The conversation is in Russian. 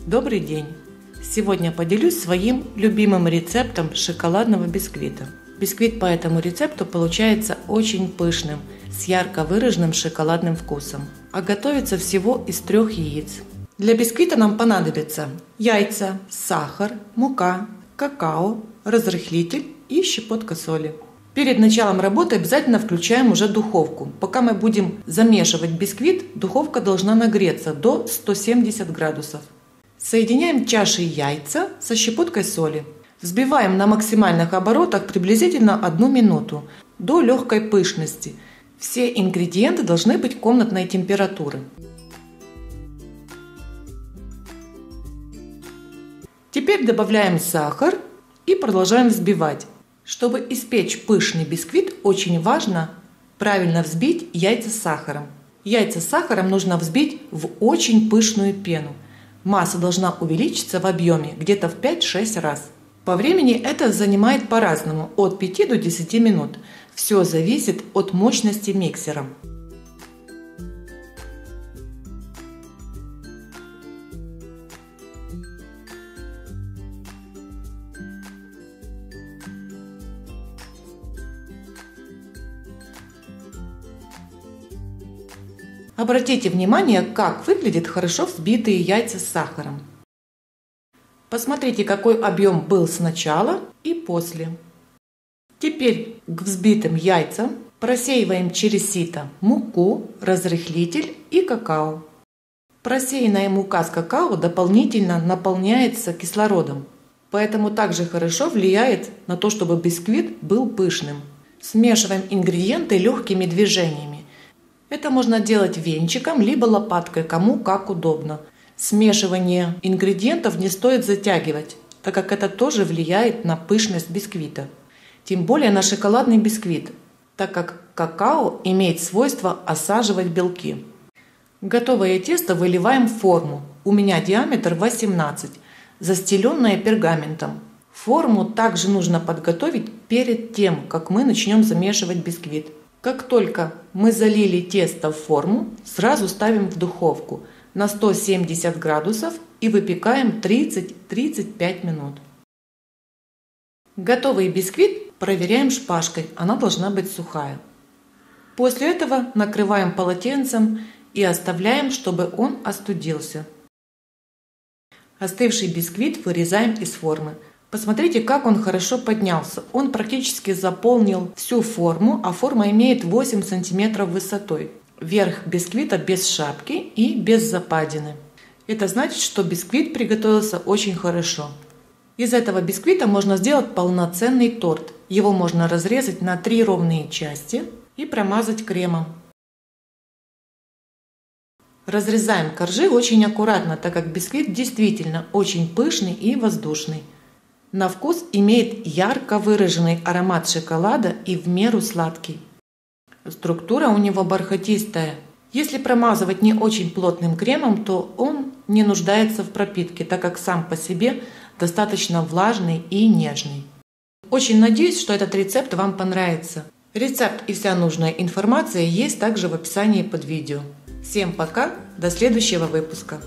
Добрый день! Сегодня поделюсь своим любимым рецептом шоколадного бисквита. Бисквит по этому рецепту получается очень пышным, с ярко выраженным шоколадным вкусом. А готовится всего из 3 яиц. Для бисквита нам понадобятся яйца, сахар, мука, какао, разрыхлитель и щепотка соли. Перед началом работы обязательно включаем уже духовку. Пока мы будем замешивать бисквит, духовка должна нагреться до 170 градусов. Соединяем чашей яйца со щепоткой соли. Взбиваем на максимальных оборотах приблизительно 1 минуту, до легкой пышности. Все ингредиенты должны быть комнатной температуры. Теперь добавляем сахар и продолжаем взбивать. Чтобы испечь пышный бисквит, очень важно правильно взбить яйца с сахаром. Яйца с сахаром нужно взбить в очень пышную пену. Масса должна увеличиться в объеме где-то в 5-6 раз. По времени это занимает по-разному, от 5 до 10 минут. Все зависит от мощности миксера. Обратите внимание, как выглядят хорошо взбитые яйца с сахаром. Посмотрите, какой объем был сначала и после. Теперь к взбитым яйцам просеиваем через сито муку, разрыхлитель и какао. Просеянная мука с какао дополнительно наполняется кислородом, поэтому также хорошо влияет на то, чтобы бисквит был пышным. Смешиваем ингредиенты легкими движениями. Это можно делать венчиком, либо лопаткой, кому как удобно. Смешивание ингредиентов не стоит затягивать, так как это тоже влияет на пышность бисквита. Тем более на шоколадный бисквит, так как какао имеет свойство осаживать белки. Готовое тесто выливаем в форму. У меня диаметр 18, застеленное пергаментом. Форму также нужно подготовить перед тем, как мы начнем замешивать бисквит. Как только мы залили тесто в форму, сразу ставим в духовку на 170 градусов и выпекаем 30-35 минут. Готовый бисквит проверяем шпажкой, она должна быть сухая. После этого накрываем полотенцем и оставляем, чтобы он остудился. Остывший бисквит вырезаем из формы. Посмотрите, как он хорошо поднялся. Он практически заполнил всю форму, а форма имеет 8 см высотой. Верх бисквита без шапки и без западины. Это значит, что бисквит приготовился очень хорошо. Из этого бисквита можно сделать полноценный торт. Его можно разрезать на 3 ровные части и промазать кремом. Разрезаем коржи очень аккуратно, так как бисквит действительно очень пышный и воздушный. На вкус имеет ярко выраженный аромат шоколада и в меру сладкий. Структура у него бархатистая. Если промазывать не очень плотным кремом, то он не нуждается в пропитке, так как сам по себе достаточно влажный и нежный. Очень надеюсь, что этот рецепт вам понравится. Рецепт и вся нужная информация есть также в описании под видео. Всем пока, до следующего выпуска.